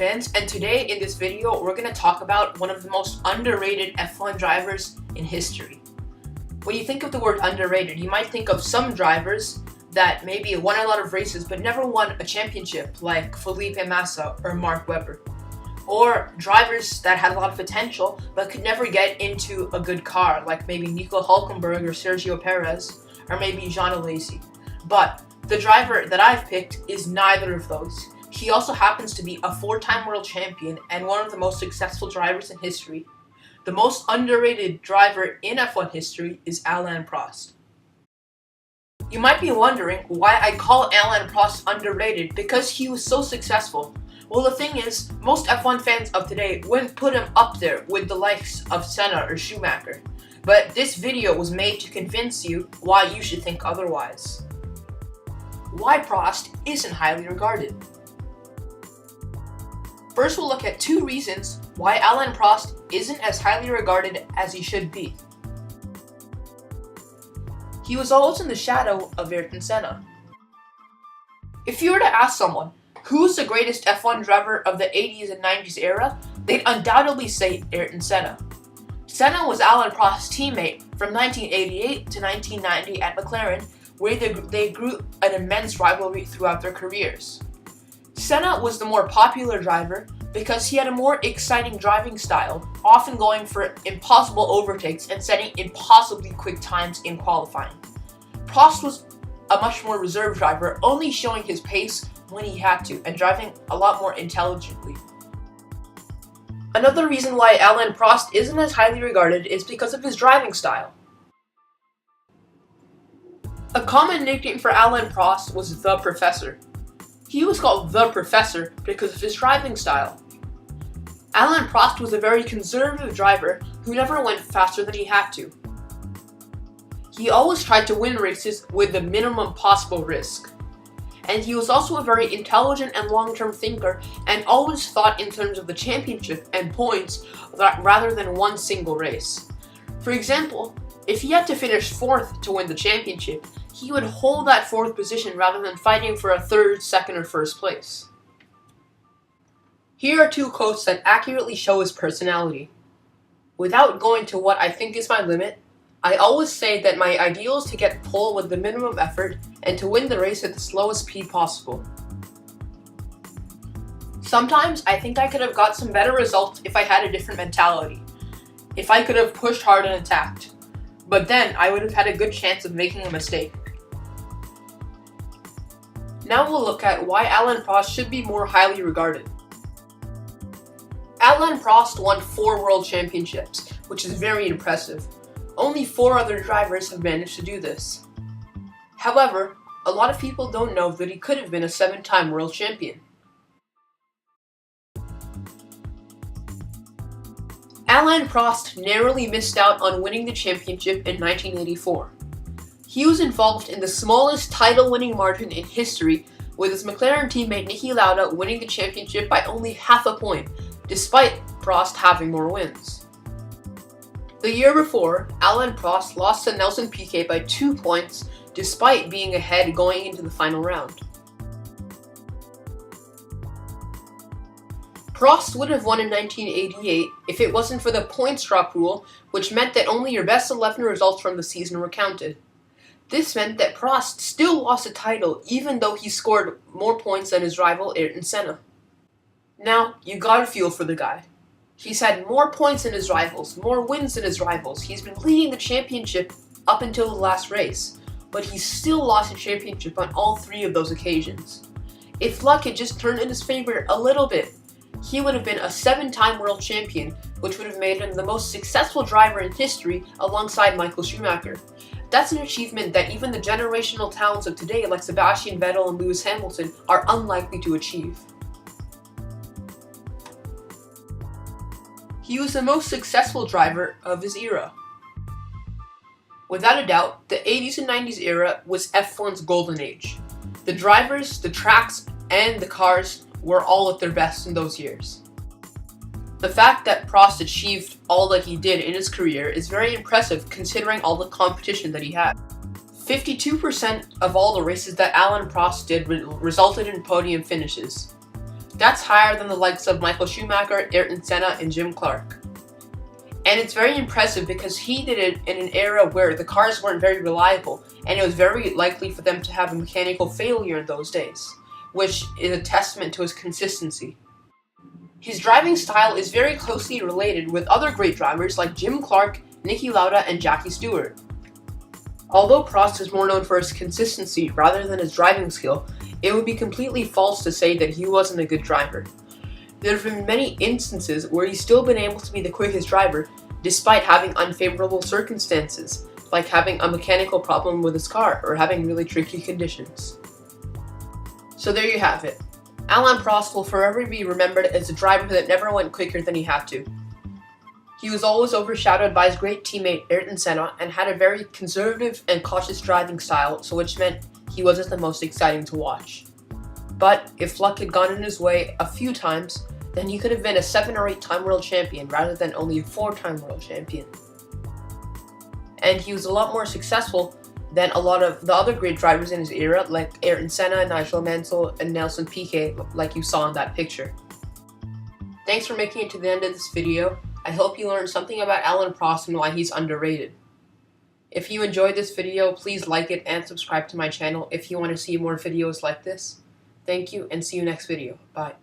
Benz, and today in this video we're going to talk about one of the most underrated F1 drivers in history. When you think of the word underrated, you might think of some drivers that maybe won a lot of races but never won a championship, like Felipe Massa or Mark Webber. Or drivers that had a lot of potential but could never get into a good car, like maybe Nico Hülkenberg or Sergio Perez, or maybe Jean Alesi. But the driver that I've picked is neither of those. He also happens to be a 4-time world champion and one of the most successful drivers in history. The most underrated driver in F1 history is Alain Prost. You might be wondering why I call Alain Prost underrated because he was so successful. Well, the thing is, most F1 fans of today wouldn't put him up there with the likes of Senna or Schumacher. But this video was made to convince you why you should think otherwise. Why Prost isn't highly regarded. First, we'll look at 2 reasons why Alain Prost isn't as highly regarded as he should be. He was always in the shadow of Ayrton Senna. If you were to ask someone, who's the greatest F1 driver of the 80s and 90s era, they'd undoubtedly say Ayrton Senna. Senna was Alain Prost's teammate from 1988 to 1990 at McLaren, where they grew an immense rivalry throughout their careers. Senna was the more popular driver because he had a more exciting driving style, often going for impossible overtakes and setting impossibly quick times in qualifying. Prost was a much more reserved driver, only showing his pace when he had to and driving a lot more intelligently. Another reason why Alain Prost isn't as highly regarded is because of his driving style. A common nickname for Alain Prost was the Professor. He was called the Professor because of his driving style. Alain Prost was a very conservative driver who never went faster than he had to. He always tried to win races with the minimum possible risk. And he was also a very intelligent and long-term thinker and always thought in terms of the championship and points rather than one single race. For example, if he had to finish 4th to win the championship, he would hold that 4th position rather than fighting for a 3rd, 2nd, or 1st place. Here are 2 quotes that accurately show his personality. Without going to what I think is my limit, I always say that my ideal is to get pole with the minimum effort and to win the race at the slowest speed possible. Sometimes I think I could have got some better results if I had a different mentality, if I could have pushed hard and attacked, but then I would have had a good chance of making a mistake. Now we'll look at why Alain Prost should be more highly regarded. Alain Prost won 4 world championships, which is very impressive. Only 4 other drivers have managed to do this. However, a lot of people don't know that he could have been a 7-time world champion. Alain Prost narrowly missed out on winning the championship in 1984. He was involved in the smallest title-winning margin in history, with his McLaren teammate Niki Lauda winning the championship by only half a point, despite Prost having more wins. The year before, Alain Prost lost to Nelson Piquet by 2 points, despite being ahead going into the final round. Prost would have won in 1988 if it wasn't for the points drop rule, which meant that only your best 11 results from the season were counted. This meant that Prost still lost the title even though he scored more points than his rival Ayrton Senna. Now, you gotta feel for the guy. He's had more points than his rivals, more wins than his rivals. He's been leading the championship up until the last race, but he still lost the championship on all 3 of those occasions. If luck had just turned in his favor a little bit, he would have been a 7-time world champion, which would have made him the most successful driver in history alongside Michael Schumacher. That's an achievement that even the generational talents of today like Sebastian Vettel and Lewis Hamilton are unlikely to achieve. He was the most successful driver of his era. Without a doubt, the 80s and 90s era was F1's golden age. The drivers, the tracks, and the cars were all at their best in those years. The fact that Prost achieved all that he did in his career is very impressive considering all the competition that he had. 52% of all the races that Alain Prost did resulted in podium finishes. That's higher than the likes of Michael Schumacher, Ayrton Senna, and Jim Clark. And it's very impressive because he did it in an era where the cars weren't very reliable, and it was very likely for them to have a mechanical failure in those days, which is a testament to his consistency. His driving style is very closely related with other great drivers like Jim Clark, Niki Lauda, and Jackie Stewart. Although Prost is more known for his consistency rather than his driving skill, it would be completely false to say that he wasn't a good driver. There have been many instances where he's still been able to be the quickest driver despite having unfavorable circumstances, like having a mechanical problem with his car or having really tricky conditions. So there you have it. Alain Prost will forever be remembered as a driver that never went quicker than he had to. He was always overshadowed by his great teammate Ayrton Senna and had a very conservative and cautious driving style, so which meant he wasn't the most exciting to watch. But if luck had gone in his way a few times, then he could have been a 7 or 8 time world champion rather than only a 4-time world champion. And he was a lot more successful than a lot of the other great drivers in his era, like Ayrton Senna, Nigel Mansell, and Nelson Piquet, like you saw in that picture. Thanks for making it to the end of this video. I hope you learned something about Alain Prost and why he's underrated. If you enjoyed this video, please like it and subscribe to my channel if you want to see more videos like this. Thank you, and see you next video. Bye.